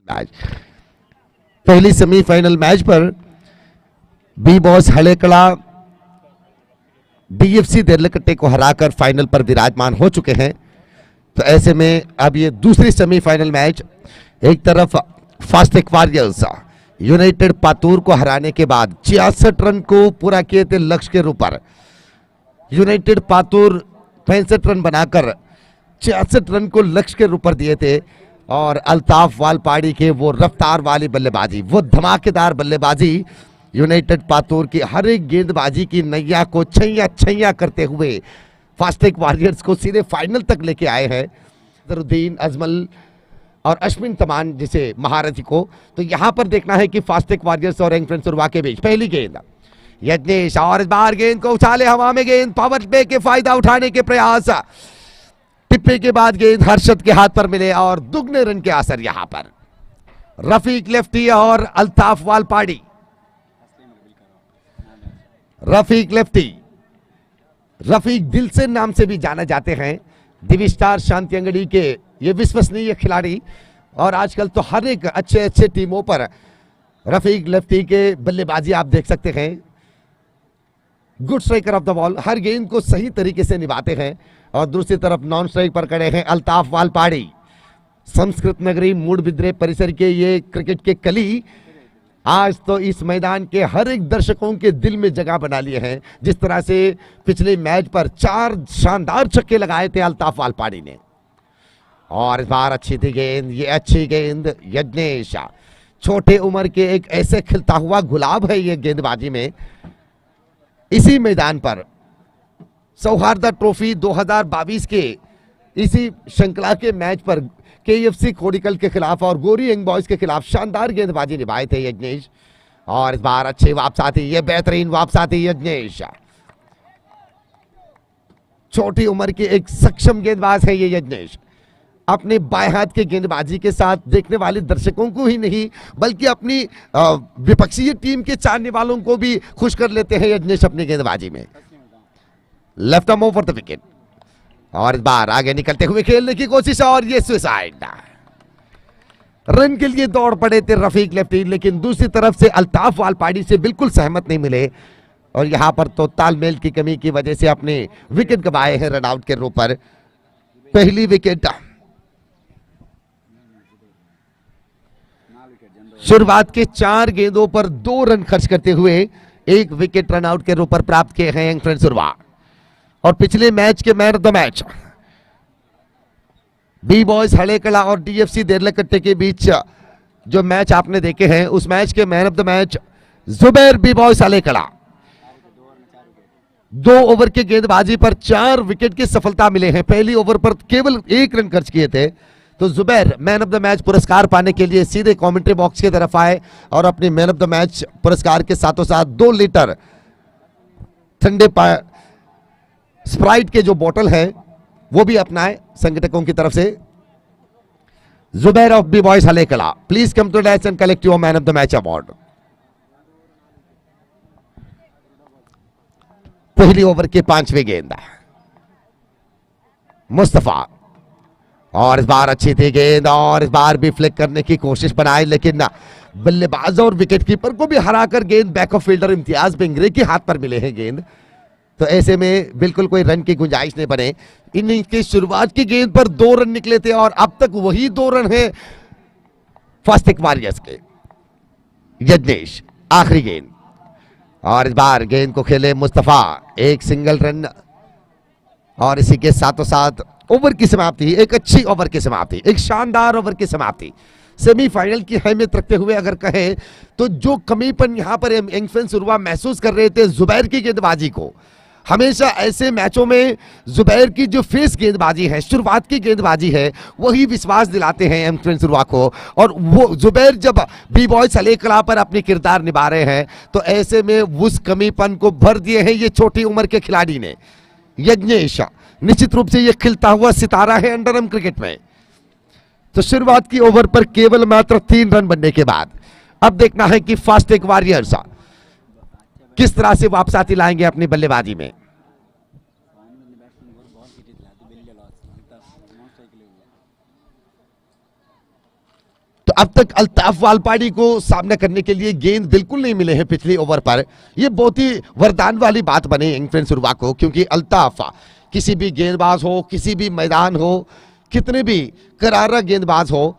Match पहली semifinal match पर B boss हड़ेकड़ा DFC देरलकट्टे को हराकर फाइनल पर विराजमान हो चुके हैं। तो ऐसे में अब ये दूसरी सेमीफाइनल मैच, एक तरफ फास्टेक वॉरियर्स यूनाइटेड पातूर को हराने के बाद 66 रन को पूरा किए थे लक्ष्य के ऊपर। यूनाइटेड पातूर 65 रन बनाकर 66 रन को लक्ष्य के ऊपर दिए थे और अल्ताफ वालपाड़ी के वो रफ्तार वाली बल्लेबाजी, वो धमाकेदार बल्लेबाजी यूनाइटेड पातूर की हर एक गेंदबाजी की नैया को छैया छैया करते हुए फास्टेक वॉरियर्स को सीधे फाइनल तक लेके आए हैं। अजहरुद्दीन, अजमल और अश्विन तमान जैसे महारथी को। तो यहां पर देखना है कि फास्टेक वॉरियर्स और यंग फ्रेंड्स उर्वा के बीच पहली गेंद यज्ञेश, और इस बार गेंद को उछाले हवा में, गेंद पावर प्ले के फायदा उठाने के प्रयास, टिप्पे के बाद गेंद हर्षद के हाथ पर मिले और दुगने रन के असर यहां पर रफीक लेफ्टी और अल्ताफ वालपाड़ी। रफीक लेफ्टी, रफीक दिल से नाम से भी जाने जाते हैं, दिवी स्टार शांति अंगड़ी के ये विश्वसनीय खिलाड़ी। और आजकल तो हर एक अच्छे अच्छे टीमों पर रफीक लेफ्टी के बल्लेबाजी आप देख सकते हैं। Good striker of the ball, हर गेंद को सही तरीके से निभाते हैं। और दूसरी तरफ नॉन स्ट्राइक पर खड़े हैं अल्ताफ वालपाड़ी। संस्कृत नगरी मूड बिद्रे परिसर के ये क्रिकेट के कली आज तो इस मैदान के हर एक दर्शकों के दिल में जगह बना लिए हैं। जिस तरह से पिछले मैच पर 4 शानदार छक्के लगाए थे अल्ताफ वालपाड़ी ने। और इस बार अच्छी थी गेंद, ये अच्छी गेंद यज्ञेश, छोटे उम्र के एक ऐसे खिलता हुआ गुलाब है ये गेंदबाजी में। इसी मैदान पर सौहार्द ट्रॉफी 2022 के इसी श्रृंखला के मैच पर केएफसी खोड़ीकल के खिलाफ और गोरी यंग बॉयज के खिलाफ शानदार गेंदबाजी निभाए थे यज्ञेश। और इस बार अच्छी वापस आती, ये बेहतरीन वापस आती यज्ञेश। छोटी उम्र के एक सक्षम गेंदबाज है ये यज्ञेश। अपने बाएं हाथ के गेंदबाजी के साथ देखने वाले दर्शकों को ही नहीं बल्कि अपनी विपक्षीय टीम के चाहने वालों को भी खुश कर लेते हैं यज्ञेश अपनी गेंदबाजी में। Left arm over the wicket, और इस बार आगे निकलते हुए खेलने की कोशिश और ये सुसाइड। रन के लिए दौड़ पड़े थे रफीक लेफ्टी, लेकिन दूसरी तरफ से अल्ताफ वालपाड़ी से बिल्कुल सहमत नहीं मिले और यहां पर तो तालमेल की कमी की वजह से अपने विकेट गंवाए हैं रन आउट के रूप पर। पहली विकेट शुरुआत के 4 गेंदों पर 2 रन खर्च करते हुए 1 विकेट रन आउट के रूप पर प्राप्त किए हैं यंग फ्रेंड्स उर्वा। और पिछले मैच के man of the match B boys Hadekada और डीएफसी देरलकट्टे के बीच जो मैच आपने देखे हैं उस मैच के man of the match Zubair B boys Hadekada. 2 over के गेंदबाजी पर 4 विकेट की सफलता मिले हैं। पहली ओवर पर केवल 1 रन खर्च किए थे। तो Zubair man of the match पुरस्कार पाने के लिए सीधे कमेंट्री बॉक्स की तरफ आए और अपने मैन ऑफ द मैच पुरस्कार के साथों साथ 2 लीटर ठंडे स्प्राइट के जो बोतल है वो भी अपनाए संगठकों की तरफ से। जुबैर ऑफ बी बॉयज हड़ेकड़ा, please come to dais and collect your man of the match award. पहली ओवर के 5वें गेंद मुस्तफा, और इस बार अच्छी थी गेंद और इस बार भी फ्लिक करने की कोशिश बनाई, लेकिन बल्लेबाज और विकेटकीपर को भी हराकर गेंद बैक ऑफ फील्डर इम्तियाज बेंगरे के हाथ पर मिले हैं गेंद। तो ऐसे में बिल्कुल कोई रन की गुंजाइश नहीं बने। इनिंग्स की शुरुआत की गेंद पर 2 रन निकले थे और अब तक वही 2 रन है फास्टेक वॉरियर्स के। यज्ञेश आखिरी गेंद, और इस बार गेंद को खेले मुस्तफा, 1 सिंगल रन और इसी के साथों साथ ओवर की समाप्ति, एक अच्छी ओवर की समाप्ति, एक शानदार ओवर की समाप्ति। सेमीफाइनल की अहमियत रखते हुए अगर कहें तो जो कमीपन यहां पर यंग फ्रेंड्स उर्वा महसूस कर रहे थे जुबैर की गेंदबाजी को, हमेशा ऐसे मैचों में जुबैर की जो फेस गेंदबाजी है, शुरुआत की गेंदबाजी है, वही विश्वास दिलाते हैं यंग फ्रेंड्स उर्वा को। और वो जुबैर जब बी बॉयज हड़ेकड़ा पर अपनी किरदार निभा रहे हैं तो ऐसे में उस कमीपन को भर दिए हैं ये छोटी उम्र के खिलाड़ी ने। यज्ञेश निश्चित रूप से ये खिलता हुआ सितारा है अंडरआर्म क्रिकेट में। तो शुरुआत की ओवर पर केवल मात्र 3 रन बनने के बाद अब देखना है कि फास्टेक वॉरियर्स किस तरह से वापस आती लाएंगे अपनी बल्लेबाजी में। तो तो अब तक अल्ताफ वालपाड़ी को सामना करने के लिए गेंद बिल्कुल नहीं मिले हैं पिछले ओवर पर। ये बहुत ही वरदान वाली बात बनी यंग फ्रेंड्स उर्वा को, क्योंकि अल्ताफ किसी भी गेंदबाज हो, किसी भी मैदान हो, कितने भी करारा गेंदबाज हो,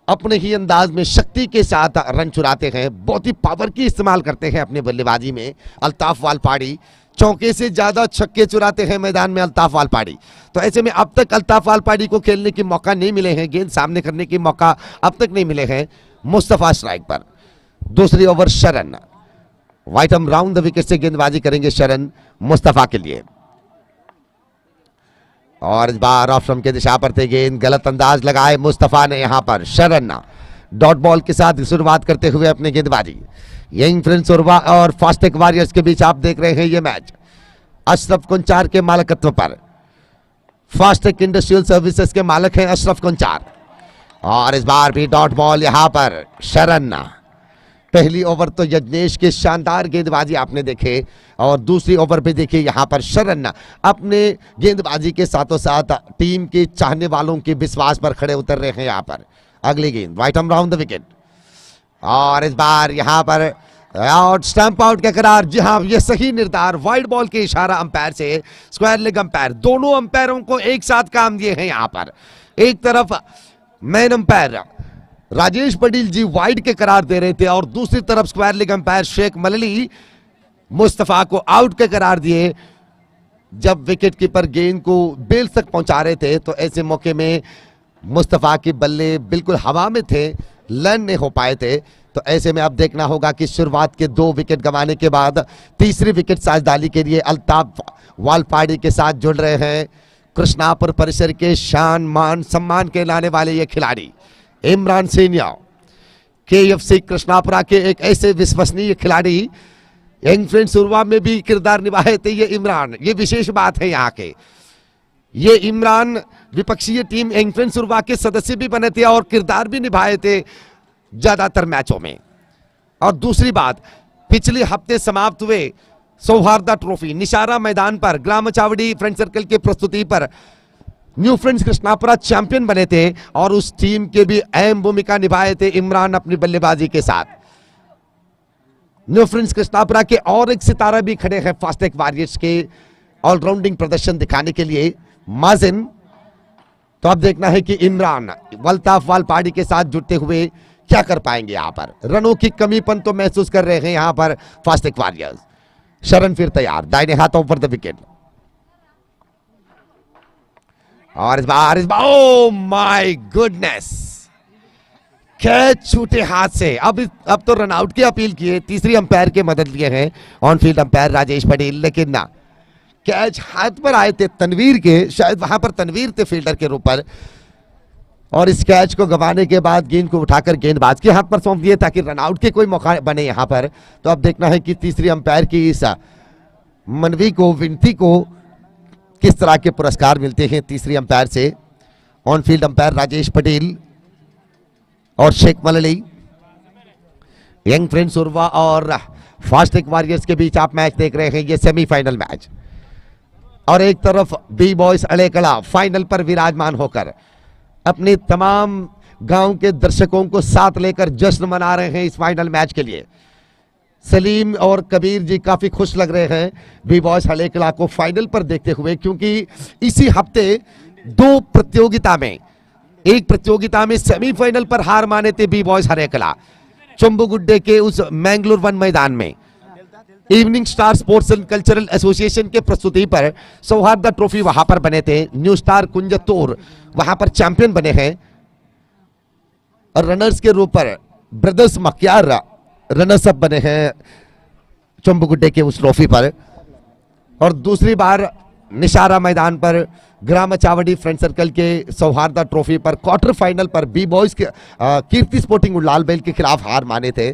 अपने ही अंदाज में शक्ति के साथ रन चुराते हैं, बहुत ही पावर की इस्तेमाल करते हैं अपने बल्लेबाजी में अल्ताफ वालपाड़ी। चौके से ज्यादा छक्के चुराते हैं मैदान में अल्ताफ वालपाड़ी। तो ऐसे में अब तक अल्ताफ वालपाड़ी को खेलने के मौका नहीं मिले हैं, गेंद सामने करने के मौका अब तक नहीं मिले हैं। मुस्तफा स्ट्राइक पर, दूसरी ओवर शरण, वाइट हम राउंड द विकेट से गेंदबाजी करेंगे शरण मुस्तफा के लिए। और इस बार ऑफ स्टंप के दिशा पर थे गेंद, गलत अंदाज लगाए मुस्तफा ने यहां पर। शरण डॉट बॉल के साथ शुरुआत करते हुए अपनी गेंदबाजी। यंग फ्रेंड्स उर्वा और फास्टेक वॉरियर्स के बीच आप देख रहे हैं ये मैच अशरफ कुंचार के मालिकत्व पर। फास्टेक इंडस्ट्रियल सर्विसेज के मालिक हैं अशरफ कुंचार। और इस बार भी डॉट बॉल यहां पर शरण। पहली ओवर तो यज्ञेश के शानदार गेंदबाजी आपने देखे, और दूसरी ओवर पे देखिए यहां पर शरण अपने गेंदबाजी के साथों साथ टीम के चाहने वालों के विश्वास पर खड़े उतर रहे हैं। यहां पर अगली गेंद वाइट हम राउंड द विकेट, और इस बार यहां पर आउट, स्टंप आउट का करार। जी हां, ये सही निर्धार, वाइड बॉल के इशारा अंपायर से स्क्वायर लेग अंपायर, दोनों अंपायरों को एक साथ काम दिए हैं। यहां पर एक तरफ man umpire Rajesh Patel ji wide के करार दे रहे थे, और दूसरी तरफ square leg umpire Sheikh Malli Mustafa को आउट के करार दिए जब विकेट कीपर गेंद को बेल तक पहुंचा रहे थे। तो ऐसे मौके में मुस्तफा के बल्ले बिल्कुल हवा में थे, लैंड नहीं हो पाए थे। तो ऐसे में अब देखना होगा कि शुरुआत के 2 विकेट गंवाने के बाद तीसरी विकेट साझेदारी के लिए अल्ताफ वालपाड़ी के साथ जुड़ रहे हैं कृष्णापुर परिसर के शान मान सम्मान के लाने वाले ये खिलाड़ी इमरान सेनिया, KFC कृष्णापुरा के एक ऐसे विश्वसनीय खिलाड़ी। यंग फ्रेंड्स उर्वा में भी किरदार निभाए थे ये इमरान, ये विशेष बात है यहाँ के। ये इमरान विपक्षीय टीम यंग फ्रेंड्स उर्वा के सदस्य भी बने थे और किरदार भी निभाए थे ज्यादातर मैचों में। और दूसरी बात, पिछले हफ्ते समाप्त हुए सौहार्दा ट्रॉफी निशारा मैदान पर ग्राम चावड़ी फ्रेंड सर्कल की प्रस्तुति पर न्यू फ्रेंड्स कृष्णापुरा चैंपियन बने थे, और उस टीम के भी अहम भूमिका निभाए थे इमरान अपनी बल्लेबाजी के साथ। न्यू फ्रेंड्स कृष्णापुरा के और एक सितारा भी खड़े हैं फास्टेक वॉरियर्स के ऑलराउंडिंग प्रदर्शन दिखाने के लिए, माजिन। तो अब देखना है कि इमरान अल्ताफ वालपाड़ी के साथ जुड़ते हुए क्या कर पाएंगे। यहां पर रनों की कमीपन तो महसूस कर रहे हैं यहां पर फास्टेक वॉरियर्स। शरण फिर तैयार, दाहिने हाथों पर द विकेट, और इस बार ओह माय गुडनेस, कैच छूटे हाथ से। अब तो रन आउट की अपील की है, तीसरी अंपायर की मदद लिए हैं on field umpire Rajesh Patel, लेकिन ना, कैच हाथ पर आए थे तनवीर के, शायद वहां पर तनवीर थे फील्डर के रूप पर, और इस कैच को गंवाने के बाद गेंद को उठाकर गेंदबाज के हाथ पर सौंप दिए ताकि रन आउट के कोई मौका बने यहां पर। तो अब देखना है कि तीसरी अंपायर की इस मनवी को, विनती को किस तरह के पुरस्कार मिलते हैं तीसरी अंपायर से। On field umpire Rajesh Patel और शेख मलली। यंग फ्रेंड्स उर्वा और फास्टेक वॉरियर्स के बीच आप मैच देख रहे हैं, ये सेमीफाइनल मैच। और एक तरफ बी बॉयज अड़ेकड़ा फाइनल पर विराजमान होकर अपने तमाम गांव के दर्शकों को साथ लेकर जश्न मना रहे हैं इस फाइनल मैच के लिए। सलीम और कबीर जी काफी खुश लग रहे हैं बी बॉयज हड़ेकला को फाइनल पर देखते हुए, क्योंकि इसी हफ्ते 2 प्रतियोगिता में, एक प्रतियोगिता में सेमीफाइनल पर हार माने थे बी बॉयज हड़ेकला चंबुगुड्डे के उस मैंगलोर 1 मैदान में। Evening star sports and cultural association के प्रस्तुति पर सौहार्दा ट्रॉफी वहां पर बने थे। न्यू स्टार कुंजतोर वहां पर चैंपियन बने हैं, और रनर्स के रूप पर ब्रदर्स मक्यार रनर्स अप बने हैं चंबुगुड्डे के उस ट्रॉफी पर। और दूसरी बार निशारा मैदान पर ग्राम चावड़ी फ्रेंड सर्कल के सौहार्दा ट्रॉफी पर क्वार्टर फाइनल पर बी बॉयज के कीर्ति स्पोर्टिंग लाल बेल के खिलाफ हार माने थे।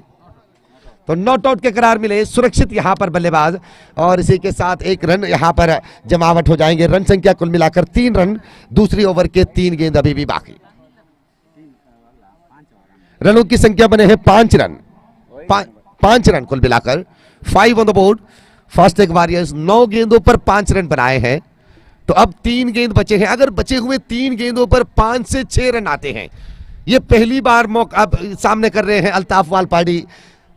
तो नॉट आउट के करार मिले, सुरक्षित यहां पर बल्लेबाज, और इसी के साथ 1 रन यहां पर जमावट हो जाएंगे। रन संख्या कुल मिलाकर 3 रन, दूसरी ओवर के 3 गेंद अभी भी बाकी। रनों की संख्या बने हैं 5 रन, 5 रन कुल मिलाकर, 5 ऑन द बोर्ड। फास्टेक वॉरियर्स 9 गेंदों पर 5 रन बनाए हैं। तो अब 3 गेंद बचे हैं, अगर बचे हुए 3 गेंदों पर 5 से 6 रन आते हैं ये पहली बार मौका अब सामने कर रहे हैं अल्ताफ वालपाड़ी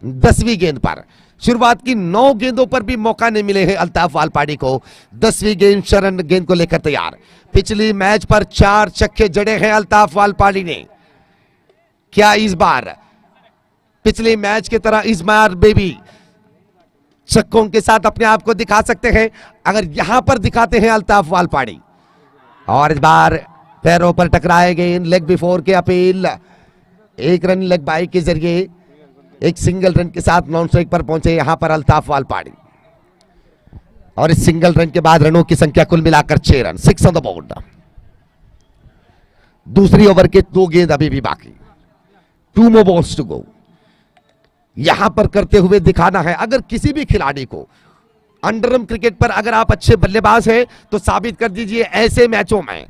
10वीं गेंद पर। शुरुआत की 9 गेंदों पर भी मौका नहीं मिले हैं अल्ताफ वालपाड़ी को। 10वीं गेंद शरण गेंद को लेकर तैयार। पिछली मैच पर 4 छक्के जड़े हैं अल्ताफ वालपाड़ी ने। क्या इस बार पिछले मैच की तरह इस बार बेबी छक्कों के साथ अपने आप को दिखा सकते हैं? अगर यहां पर दिखाते हैं अल्ताफ वालपाड़ी, और इस बार पैरों पर टकराए गेंद, लेग बिफोर के अपील। 1 रन लेग बाई के जरिए एक सिंगल रन के साथ नॉन स्ट्राइक पर पहुंचे यहां पर अल्ताफ वालपाड़ी, और इस सिंगल रन के बाद रनों की संख्या कुल मिलाकर 6 रन, 6 ऑन द बोर्ड। दूसरी ओवर के 2 गेंद अभी भी बाकी, 2 more balls to go। यहां पर करते हुए दिखाना है अगर किसी भी खिलाड़ी को। अंडरआर्म क्रिकेट पर अगर आप अच्छे बल्लेबाज हैं तो साबित कर दीजिए ऐसे मैचों में,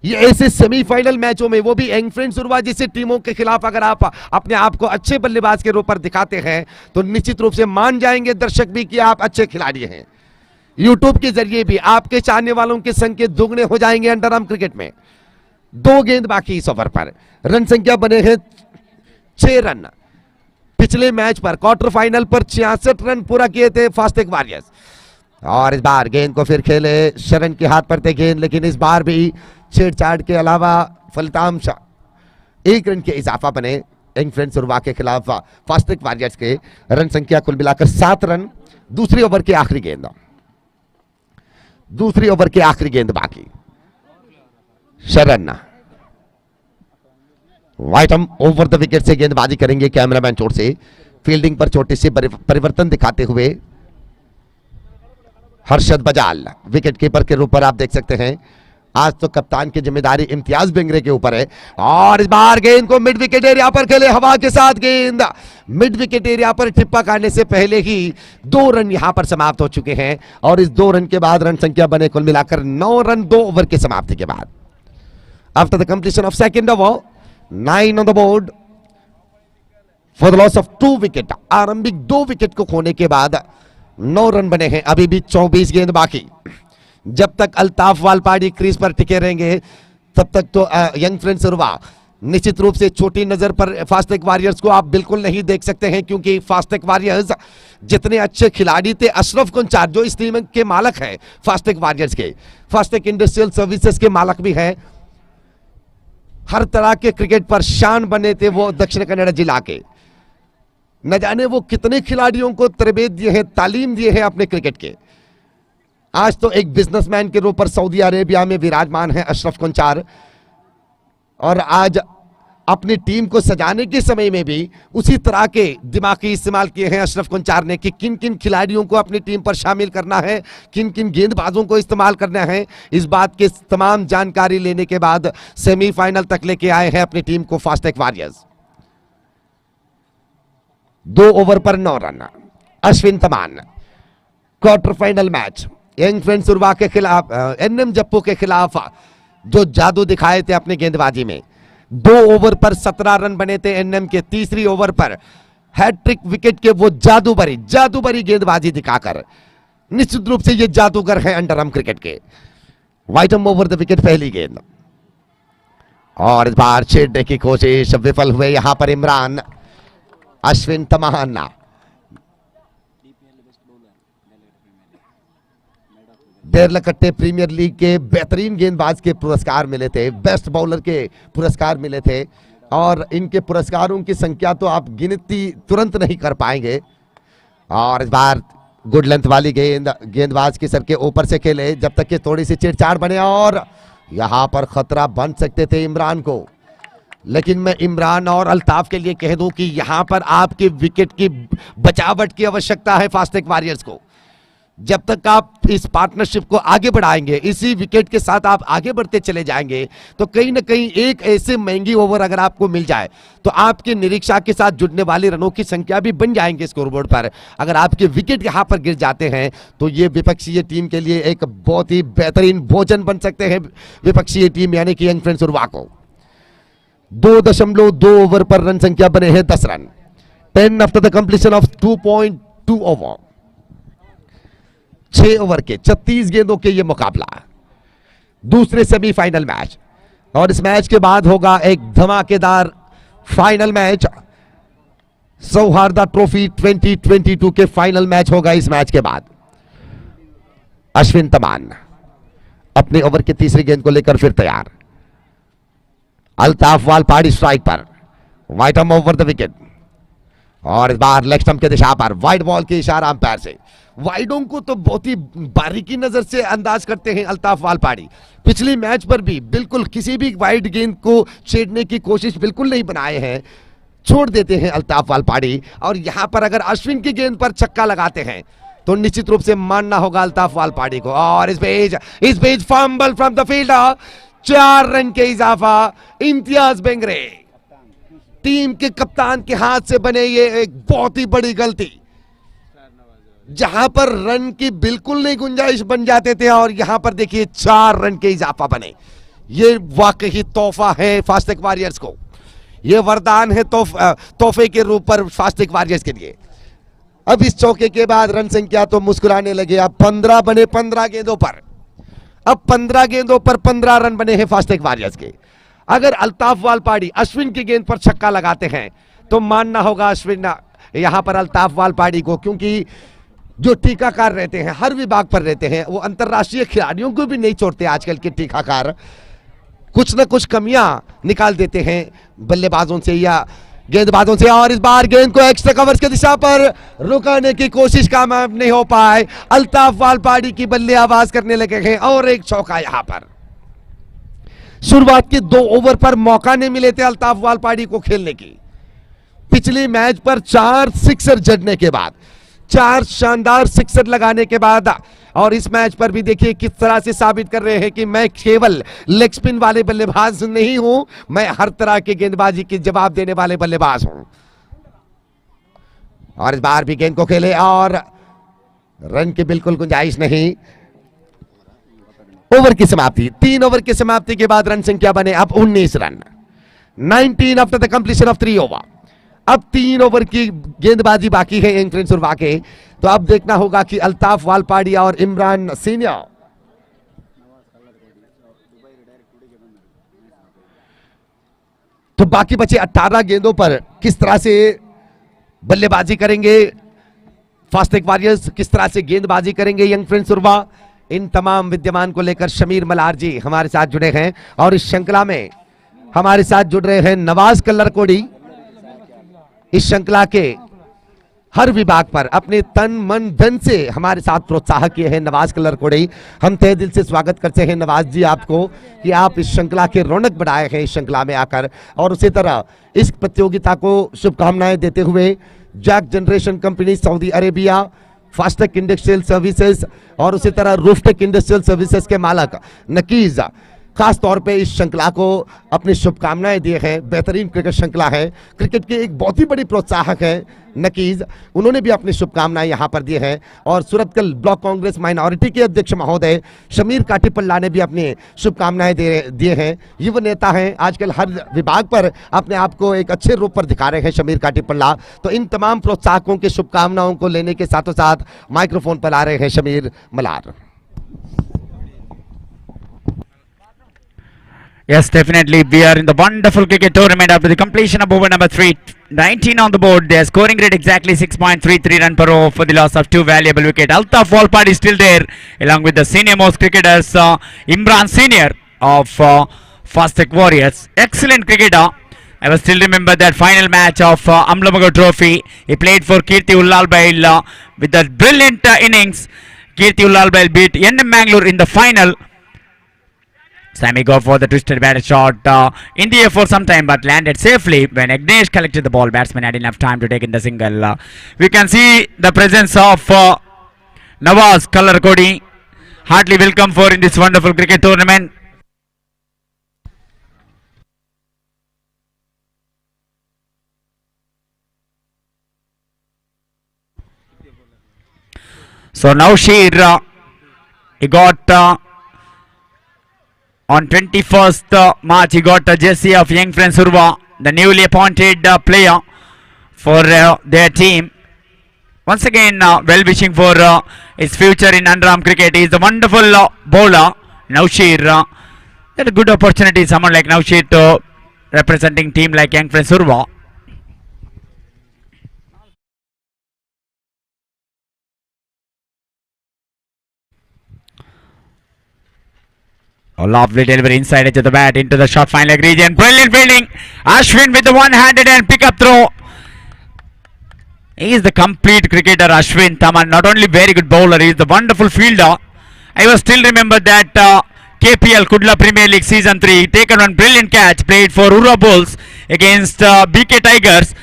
ये ऐसे सेमीफाइनल मैचों में, वो भी यंग फ्रेंड्स उर्वा जैसे टीमों के खिलाफ अगर आप अपने आप को अच्छे बल्लेबाज के रूप पर दिखाते हैं तो निश्चित रूप से मान जाएंगे दर्शक भी कि आप अच्छे खिलाड़ी हैं। यूट्यूब के जरिए भी आपके चाहने वालों के संख्या दुगने हो जाएंगे अंडरआर्म क्रिकेट में। 2 गेंद बाकी इस ओवर पर, रन संख्या बने हैं 6 रन। पिछले मैच पर क्वार्टर फाइनल पर 66 रन पूरा किए थे फास्टेक वॉरियर्स, और इस बार गेंद को फिर खेले शरण के हाथ पर थे गेंद, लेकिन इस बार भी छेड़छाड़ के अलावा फलितांश 1 रन के इजाफा बने यंग फ्रेंड्स उर्वा के खिलाफ फास्टेक वॉरियर्स के। रन संख्या कुल मिलाकर 7 रन। दूसरी ओवर की आखिरी गेंद, दूसरी ओवर की आखिरी गेंद बाकी। शरण वाइटम ओवर द विकेट से गेंदबाजी करेंगे कैमरामैन चोट से। फील्डिंग पर छोटे से परिवर्तन दिखाते हुए हर्षद बजाल विकेट कीपर के रूप पर आप देख सकते हैं। आज तो कप्तान की जिम्मेदारी इम्तियाज बेंगरे के ऊपर है, और इस बार गेंद को मिड विकेट एरिया पर खेले हवा के साथ। गेंद मिड विकेट एरिया पर टिप्पा काटने से पहले ही 2 रन यहां पर समाप्त हो चुके हैं, और इस 2 रन के बाद रन संख्या बने कुल मिलाकर 9 रन 2 ओवर की समाप्ति के बाद। After the completion of second over 9 on the board for the loss of 2 wicket। आरंभिक 2 विकेट को खोने के बाद 9 रन बने हैं। अभी भी 24 गेंद बाकी। जब तक अल्ताफ वालपाड़ी क्रीज पर टिके रहेंगे तब तक तो यंग फ्रेंड्स उर्वा निश्चित रूप से छोटी नजर पर फास्टेक वॉरियर्स को आप बिल्कुल नहीं देख सकते हैं, क्योंकि फास्टेक वॉरियर्स जितने अच्छे खिलाड़ी थे, अशरफ कुंचार जो इस टीम के मालक हैं फास्टेक वॉरियर्स के, फास्टेक इंडस्ट्रियल सर्विसेज के मालक भी हैं, हर तरह के क्रिकेट पर शान बने थे वो दक्षिण कन्नड़ जिला के। न जाने वो कितने खिलाड़ियों को तरबेत दिए हैं, तालीम दिए हैं अपने क्रिकेट के। आज तो एक बिजनेसमैन के रूप पर सऊदी अरेबिया में विराजमान है अशरफ कुंचार, और आज अपनी टीम को सजाने के समय में भी उसी तरह के दिमाग के इस्तेमाल किए हैं अशरफ कुंचार ने कि किन किन खिलाड़ियों को अपनी टीम पर शामिल करना है, किन किन गेंदबाजों को इस्तेमाल करना है। इस बात के तमाम जानकारी लेने के बाद सेमीफाइनल तक लेके आए हैं अपनी टीम को फास्टेक वॉरियर्स। 2 ओवर पर 9 रन। अश्विन तमान quarter final match young friends Urwa के खिलाफ, एनएम जप्पू के खिलाफ जो जादू दिखाए थे अपने गेंदबाजी में। 2 ओवर पर 17 रन बने थे एनएम के। तीसरी ओवर पर हैट्रिक विकेट के वो जादूबरी गेंदबाजी दिखाकर निश्चित रूप से ये जादूगर है अंडरआर्म क्रिकेट के। वाइटम ओवर द विकेट पहली गेंद, और इस बार छेड़ने की कोशिश विफल हुए यहां पर इमरान। अश्विन तमान्ना देरलकट्टे प्रीमियर लीग के बेहतरीन गेंदबाज के पुरस्कार मिले थे, बेस्ट बॉलर के पुरस्कार मिले थे, और इनके पुरस्कारों की संख्या तो आप गिनती तुरंत नहीं कर पाएंगे। और इस बार गुड लेंथ वाली गेंदबाज के सर के ऊपर से खेले जब तक कि थोड़ी सी छेड़छाड़ बने, और यहां पर खतरा बन सकते थे इमरान को। लेकिन मैं इमरान और अल्ताफ के लिए कह दूं कि यहां पर आपके विकेट की बचावट की आवश्यकता है फास्टेक वॉरियर्स को। जब तक आप इस पार्टनरशिप को आगे बढ़ाएंगे, इसी विकेट के साथ आप आगे बढ़ते चले जाएंगे, तो कहीं ना कहीं एक ऐसे महंगी ओवर अगर आपको मिल जाए तो आपके निरीक्षा के साथ जुड़ने वाले रनों की संख्या भी बन जाएंगे स्कोरबोर्ड पर। अगर आपके विकेट यहां पर गिर जाते हैं तो ये विपक्षीय टीम के लिए एक बहुत ही बेहतरीन भोजन बन सकते हैं विपक्षीय टीम यानी कि यंग फ्रेंड्स उर्वा को। 2.2 ओवर पर रन संख्या बने हैं 10 run. 10 after the completion of 2.2 over. 6 over के 36 गेंदों के ये मुकाबला, दूसरे सेमीफाइनल मैच और इस मैच के बाद होगा एक धमाकेदार फाइनल मैच। सौहार्दा ट्रॉफी 2022 के फाइनल मैच होगा इस मैच के बाद। अश्विन तमान अपने ओवर के तीसरी गेंद को लेकर फिर तैयार। अल्ताफ वालपाड़ी स्ट्राइक पर, white arm over the wicket और इस बार लेग स्टंप की दिशा पर वाइड बॉल के इशारा अंपायर से। वाइडों को तो बहुत ही बारीकी नजर से अंदाज करते हैं अल्ताफ वालपाड़ी। पिछली मैच पर भी बिल्कुल किसी भी वाइड गेंद को छेड़ने की कोशिश बिल्कुल नहीं बनाए हैं, छोड़ देते हैं अल्ताफ वालपाड़ी। और यहां पर अगर अश्विन की गेंद पर छक्का लगाते हैं तो निश्चित रूप से मानना होगा अल्ताफ वालपाड़ी को। और इस page fumble from the fielder, 4 run के इजाफा। इम्तियाज बेंगरे टीम के कप्तान के हाथ से बने ये एक बहुत ही बड़ी गलती, जहां पर रन की बिल्कुल नहीं गुंजाइश बन जाते थे और यहां पर देखिए 4 रन के इजाफा बने। ये वाकई तोहफा है फास्टेक वॉरियर्स को, ये वरदान है तोहफे के रूप पर फास्टेक वॉरियर्स के लिए। अब इस चौके के बाद रन संख्या तो मुस्कुराने लगे। अब 15 बने 15 गेंदों पर, अब 15 गेंदों पर 15 रन बने हैं फास्टेक वॉरियर्स के। अगर अल्ताफ वालपाड़ी अश्विन की गेंद पर छक्का लगाते हैं तो मानना होगा अश्विन यहां पर अल्ताफ वालपाड़ी को, क्योंकि जो टीकाकार रहते हैं हर विभाग पर रहते हैं, वो अंतरराष्ट्रीय खिलाड़ियों को भी नहीं छोड़ते। आजकल के टीकाकार कुछ न कुछ कमियां निकाल देते हैं बल्लेबाजों से या गेंदबाजों से। और इस बार गेंद को एक्स्ट्रा कवर्स की दिशा पर रुकाने की कोशिश कामयाब नहीं हो पाए। अल्ताफ वालपाड़ी की बल्ले आवाज करने लगे हैं और एक चौका यहां पर। शुरुआत के 2 ओवर पर मौका नहीं मिले थे अल्ताफ वालपाड़ी को खेलने की। पिछले मैच पर 4 सिक्सर जड़ने के बाद, 4 शानदार सिक्सर लगाने के बाद, और इस मैच पर भी देखिए किस तरह से साबित कर रहे हैं कि मैं केवल लेग स्पिन वाले बल्लेबाज नहीं हूं, मैं हर तरह के गेंदबाजी के जवाब देने वाले बल्लेबाज हूं। और इस बार भी गेंद को खेले और रन की बिल्कुल गुंजाइश नहीं। ओवर की समाप्ति, 3 ओवर की समाप्ति के बाद रन संख्या बने अब 19 run. 19 after the completion of 3 over. अब 3 ओवर की गेंदबाजी बाकी है यंग फ्रेंड्स उर्वा के। तो अब देखना होगा कि अल्ताफ वालपाड़ी और इमरान सीनियर तो बाकी बचे 18 गेंदों पर किस तरह से बल्लेबाजी करेंगे फास्टेक वॉरियर्स, किस तरह से गेंदबाजी करेंगे यंग फ्रेंड्स उर्वा। इन तमाम विद्यमान को लेकर शमीर मलार जी हमारे साथ जुड़े हैं और इस श्रृंखला में हमारे साथ जुड़ रहे हैं नवाज कल्लरकोड़ी। इस श्रृंखला के हर विभाग पर अपने तन मन धन से हमारे साथ प्रोत्साहक किए हैं नवाज कल्लरकोड़ी। हम तहे दिल से स्वागत करते हैं नवाज जी आपको कि आप इस श्रृंखला के रौनक बढ़ाए हैं इस श्रृंखला में आकर। और उसी तरह इस प्रतियोगिता को शुभकामनाएं देते हुए Jack generation company Saudi Arabia, Fastech industrial services और उसी तरह रूफटेक इंडस्ट्रियल सर्विसेज के मालक नकीज खास तौर पे इस श्रृंखला को अपनी शुभकामनाएं दिए हैं। बेहतरीन क्रिकेट श्रृंखला है, क्रिकेट के एक बहुत ही बड़ी प्रोत्साहक है नकीज, उन्होंने भी अपनी शुभकामनाएं यहां पर दिए हैं। और सूरतकल ब्लॉक कांग्रेस माइनॉरिटी के अध्यक्ष महोदय शमीर काटीपल्ला ने भी अपनी शुभकामनाएं दिए हैं। युवा नेता हैं, आजकल हर विभाग पर अपने आप को एक अच्छे रूप पर दिखा रहे हैं शमीर काटीपल्ला। तो इन तमाम प्रोत्साहकों की शुभकामनाओं को लेने के साथों साथ माइक्रोफोन पर आ रहे हैं Shamir Malhar. Yes, definitely. We are in the wonderful cricket tournament after the completion of over number 3. 19 on the board. Their scoring rate exactly 6.33 run per over for the loss of 2 valuable wickets. Altaf Walpad is still there along with the senior most cricketers Imran Senior of Fastac Warriors. Excellent cricketer. I will still remember that final match of Amlamagar Trophy. He played for Kirti Ullalbail with that brilliant innings. Kirti Ullalbail beat NM Mangalore in the final. Sammy go for the twisted batter shot in the air for some time but landed safely when Agnesh collected the ball. Batsman had enough time to take in the single. We can see the presence of Nawaz Kallarkodi. Heartily welcome for in this wonderful cricket tournament. So now Sheer he got on 21st March he got a jersey of Young Friends Urva, the newly appointed player for their team. Once again well wishing for his future in Andaram cricket. He is a wonderful bowler. Naushir That a good opportunity, someone like Naushir to representing team like Young Friends Urva. A lovely delivery inside edge of the bat into the short fine leg region. Brilliant fielding. Ashwin with the one-handed and pick-up throw. He is the complete cricketer, Ashwin Thaman. Not only very good bowler, he is the wonderful fielder. I was still remember that KPL Kudla Premier League Season 3 taken one brilliant catch played for Ura Bulls against BK Tigers.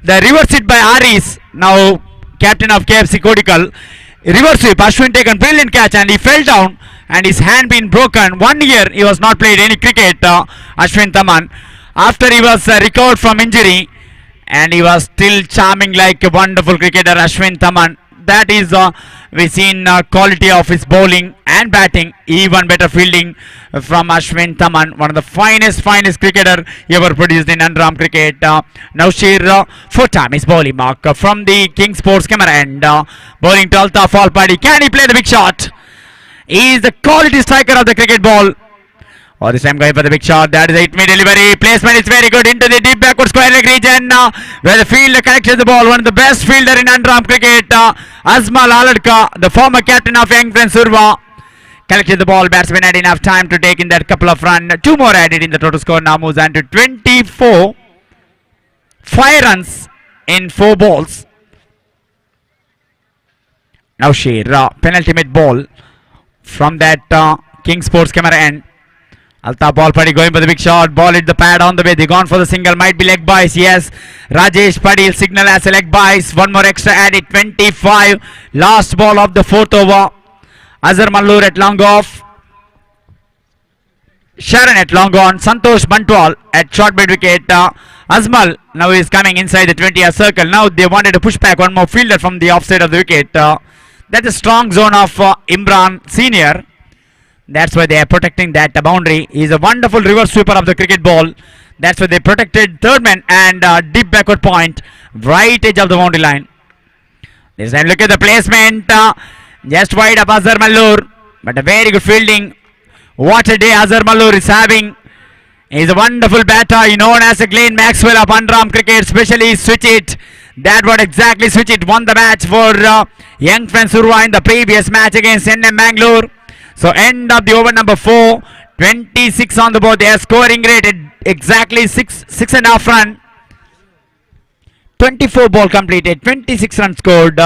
The reverse hit by Aris, now captain of KFC Kodikal. Reverse sweep, Ashwin taken brilliant catch and he fell down and his hand been broken. 1 year he was not played any cricket, Ashwin Thaman. After he was recovered from injury and he was still charming like a wonderful cricketer, Ashwin Thaman. That is we seen quality of his bowling and batting, even better fielding from Ashwin Thaman, one of the finest cricketer ever produced in Anram cricket. Naushir for time is bowling mark from the King Sports camera and bowling to Altaf Alpadi. Can he play the big shot? He is the quality striker of the cricket ball. Oh, this time going for the big shot. That is a hit-me delivery. Placement is very good into the deep backward square leg region where the fielder collects the ball. One of the best fielder in Anram cricket. Azmal Aladka, the former captain of Young Friends Urva, collected the ball. Batsman had enough time to take in that couple of runs. 2 more added in the total score. Now moves on to 24. 5 runs in 4 balls. Now Sheer, penalty mid ball from that King Sports camera end. Altaf Alpadi going for the big shot. Ball hit the pad on the way. They gone for the single. Might be leg bias. Yes. Rajesh Padil signal as a leg bias. 1 more extra added. 25. Last ball of the 4th over. Azhar Mallur at long off. Sharon at long on. Santosh Bantwal at short mid wicket. Azmal now is coming inside the 20-yard circle. Now they wanted to push back one more fielder from the offside of the wicket. That's a strong zone of Imran Senior. That's why they are protecting that boundary. He is a wonderful reverse sweeper of the cricket ball. That's why they protected third man and deep backward point, right edge of the boundary line. This time look at the placement, just wide of Azhar Mallur, but a very good fielding. What a day Azhar Mallur is having. He is a wonderful batter. He known as a Glenn Maxwell of Anram cricket, especially switch it. That what exactly switch it won the match for Young Friends Urva in the previous match against NM Bangalore. So end of the over number 4, 26 on the board. They are scoring rate at exactly 6.5 run. 24 ball completed, 26 runs scored.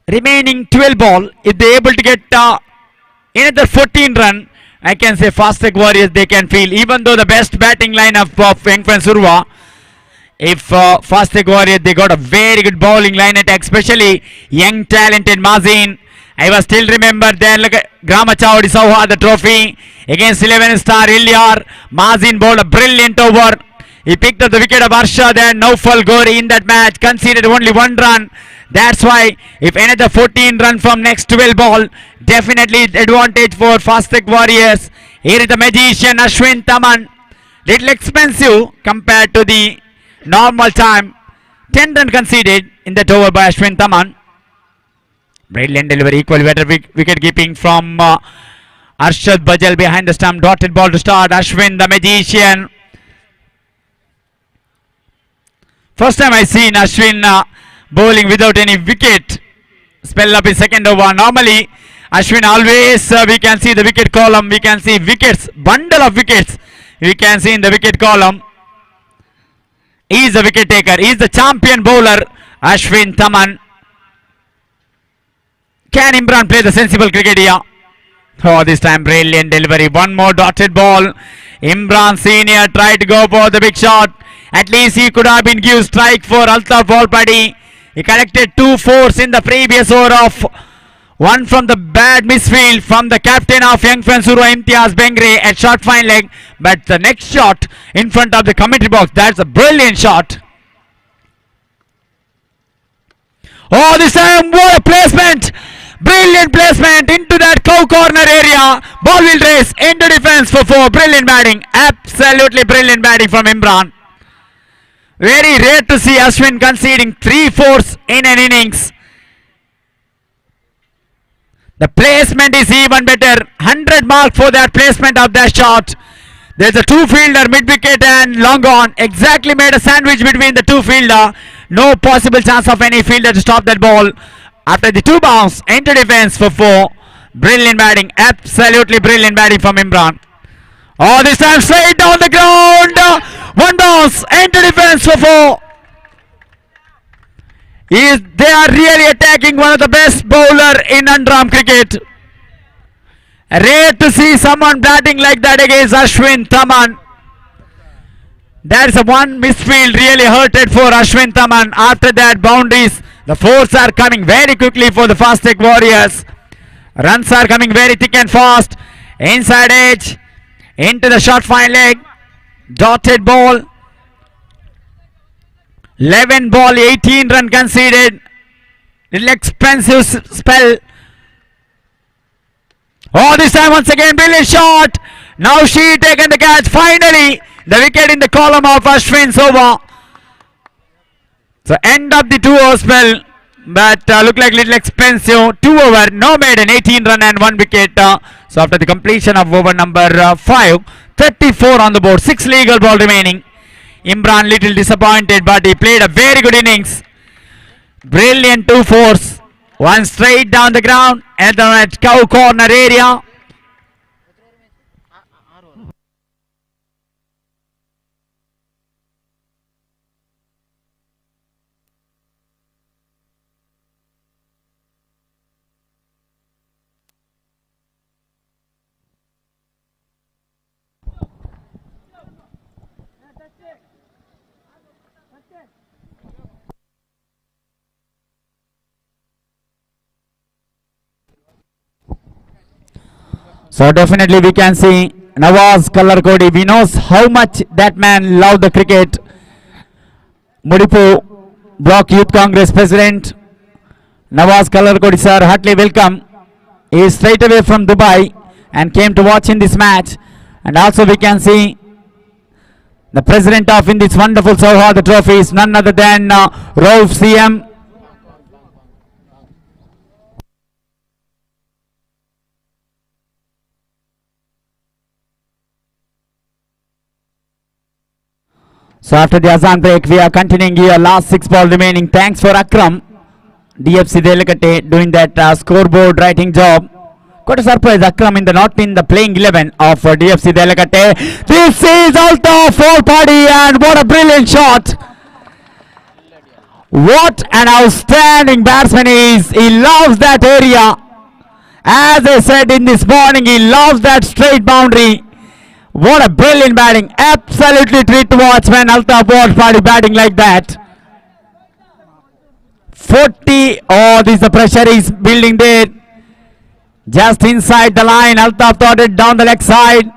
Remaining 12 ball, if they are able to get another 14 run, I can say Fastech Warriors they can feel. Even though the best batting lineup of Young Friends Urva, if Fastech Warriors they got a very good bowling line attack, especially young talented Mazin. I was still remember there like Grama Chowdi Sauha the trophy against 11 star Ilyar. Mazin bowled a brilliant over. He picked up the wicket of Arsha then Naufal Gori in that match, conceded only 1 run. That's why if another 14 run from next 12 ball, definitely advantage for Fastech Warriors. Here is the magician Ashwin Thaman. Little expensive compared to the normal time. 10 run conceded in that over by Ashwin Thaman. Brilliant delivery, equally better wicket keeping from Arshad Bajal behind the stump. Dotted ball to start. Ashwin the magician. First time I seen Ashwin bowling without any wicket. Spell up in second over. Normally Ashwin always we can see the wicket column. We can see wickets, bundle of wickets. We can see in the wicket column. He is the wicket taker. He is the champion bowler. Ashwin Thaman. Can Imran play the sensible cricket here? Oh, this time brilliant delivery. 1 more dotted ball. Imran Senior tried to go for the big shot. At least he could have been given strike for Altaf Alpadi. He collected 2 fours in the previous over of 1 from the bad misfield from the captain of Young Friends Urva Imtiaz Bengre at short fine leg. But the next shot in front of the commentary box, that's a brilliant shot. Oh, this time what a placement! Brilliant placement into that cow corner area. Ball will race into defense for 4. Brilliant batting. Absolutely brilliant batting from Imran. Very rare to see Ashwin conceding 3 fours in an innings. The placement is even better. 100 mark for that placement of that shot. There's a two fielder mid wicket and long on. Exactly made a sandwich between the two fielder. No possible chance of any fielder to stop that ball. After the two bounce, into defense for 4. Brilliant batting. Absolutely brilliant batting from Imran. Oh, this time straight down the ground. One bounce. Into defense for 4. They are really attacking one of the best bowler in under-arm cricket. Rare to see someone batting like that against Ashwin Thaman. That's a one misfield really hurted for Ashwin Thaman. After that boundaries, the fours are coming very quickly for the fast tech Warriors. Runs are coming very thick and fast. Inside edge, into the short fine leg. Dotted ball. 11 ball, 18 run conceded. Little expensive spell. Oh, this time once again, brilliant shot. Now she taken the catch. Finally, the wicket in the column of Ashwin's over. So end of the 2 over spell. But look like little expensive. 2 over, no maiden, 18 run and 1 wicket. So after the completion of over number 5, 34 on the board, 6 legal ball remaining. Imran little disappointed, but he played a very good innings. Brilliant 2 fours. One straight down the ground at the cow corner area. So definitely we can see Nawaz Kallarkodi. We knows how much that man loved the cricket. Mudipu Block Youth Congress President Nawaz Kallarkodi sir, heartily welcome. He is straight away from Dubai and came to watch in this match. And also we can see the president of in this wonderful Sauhad trophy is none other than Rauf CM. So after the Azan break, we are continuing here. Last 6 ball remaining. Thanks for Akram, DFC Delakate, doing that scoreboard writing job. Quite a surprise, Akram not in the playing 11 of DFC Delakate. This is Altaf for Paddy, and what a brilliant shot! What an outstanding batsman he is. He loves that area. As I said in this morning, he loves that straight boundary. What a brilliant batting. Absolutely treat to watch when Altaf was batting like that. 40. Oh, this the pressure is building there. Just inside the line. Altaf thought it down the leg side.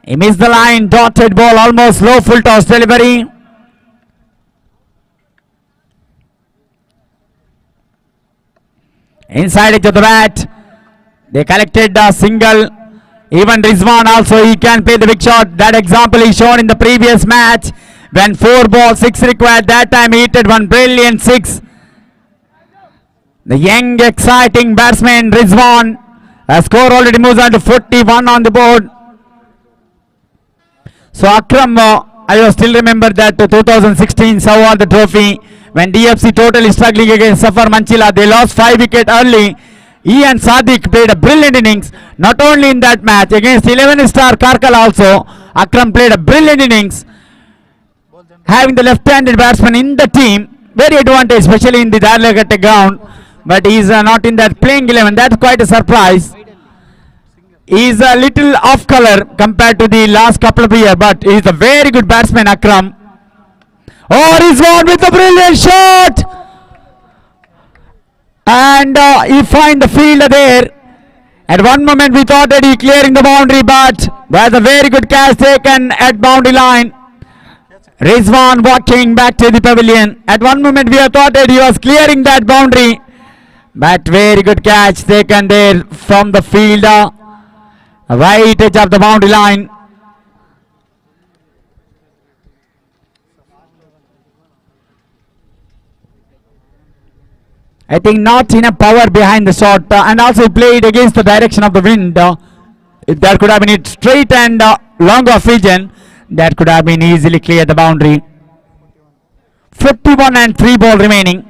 He missed the line. Dotted ball, almost low full toss delivery. Inside edge of the bat. They collected a single. Even Rizwan also, he can play the big shot. That example is shown in the previous match when 4 balls 6 required. That time he hit one brilliant 6. The young exciting batsman Rizwan. A score already moves on to 41 on the board. So Akram, I still remember that 2016 Sauhad the trophy when DFC totally struggling against Safar Manchila. They lost 5 wickets early. He and Sadiq played a brilliant innings. Not only in that match, against 11-star Karkal also, Akram played a brilliant innings. Having the left-handed batsman in the team, very advantage, especially in the Darlagate ground. But he is not in that playing 11. That's quite a surprise. He is a little off color compared to the last couple of years, but he is a very good batsman, Akram. Oh, Rizwan with a brilliant shot! And he find the fielder there. At one moment we thought that he clearing the boundary, but there's a very good catch taken at boundary line. Rizwan walking back to the pavilion. At one moment we thought that he was clearing that boundary, but very good catch taken there from the fielder. Right edge of the boundary line. I think not enough power behind the shot, and also he played against the direction of the wind. If there could have been it straight and long off region, that could have been easily cleared the boundary. 51 and 3 ball remaining.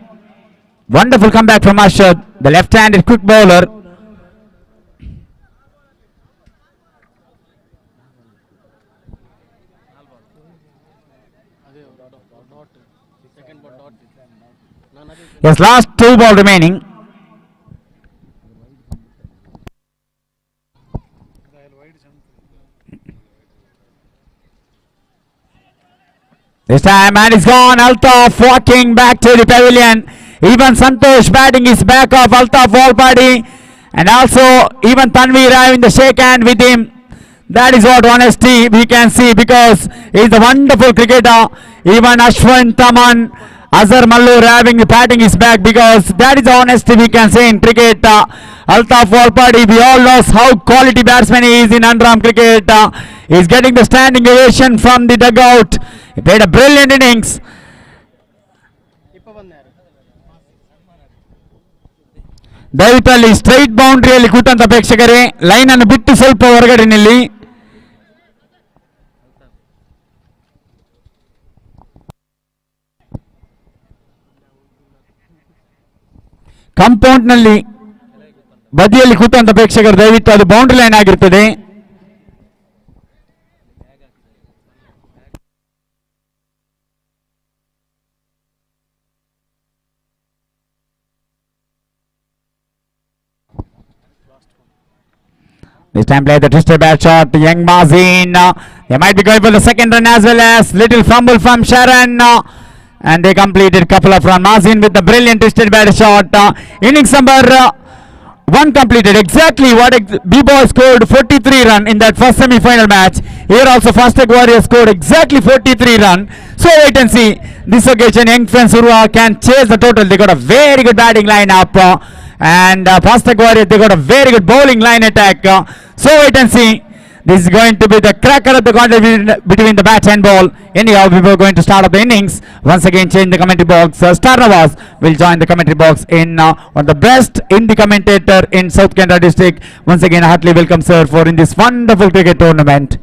Wonderful comeback from Ashad, the left-handed quick bowler. Yes, last 2 ball remaining. This time man is gone. Altaf walking back to the pavilion. Even Santosh batting is back of Altaf Walpadi. And also even Tanvir having the shake hand with him. That is what honesty we can see, because he is a wonderful cricketer. Even Ashwin, Taman, Azhar Mallur having the batting is back, because that is the honesty we can say in cricket. Altaf Walpadi, we all know how quality batsman he is in underarm cricket. He is getting the standing ovation from the dugout. He played a brilliant innings. ದಯವಿಟ್ಟು ಅಲ್ಲಿ straight ಬೌಂಡ್ರಿಯಲ್ಲಿ ಕೂತಂತ ಪ್ರೇಕ್ಷಕರೇ line ಅನ್ನು ಬಿಟ್ಟು ಸ್ವಲ್ಪ ಹೊರಗಡೆ ನಿಲ್ಲಿ. Compound ನಲ್ಲಿ ಬದಿಯಲ್ಲಿ ಕೂತಂತ ಪ್ರೇಕ್ಷಕರು ದಯವಿಟ್ಟು ಅದು ಬೌಂಡ್ರಿ ಲೈನ್ ಆಗಿರ್ತದೆ. This time play the twisted bat shot, young Mazin. They might be going for the second run as well as little fumble from Sharon. And they completed couple of runs. Mazin with the brilliant twisted bat shot. Innings number 1 completed. Exactly what B-Boy scored 43 run in that first semi-final match. Here also Fastag Warriors scored exactly 43 run. So wait and see. This occasion Young Friends Urva can chase the total. They got a very good batting lineup. And Fastag Warriors, they got a very good bowling line attack. So wait and see. This is going to be the cracker of the contest between the bat and ball. Anyhow, we were going to start up the innings. Once again, change the commentary box. Star Nawaz will join the commentary box in one of the best in the commentator in South Canara district. Once again, heartily welcome, sir, for in this wonderful cricket tournament.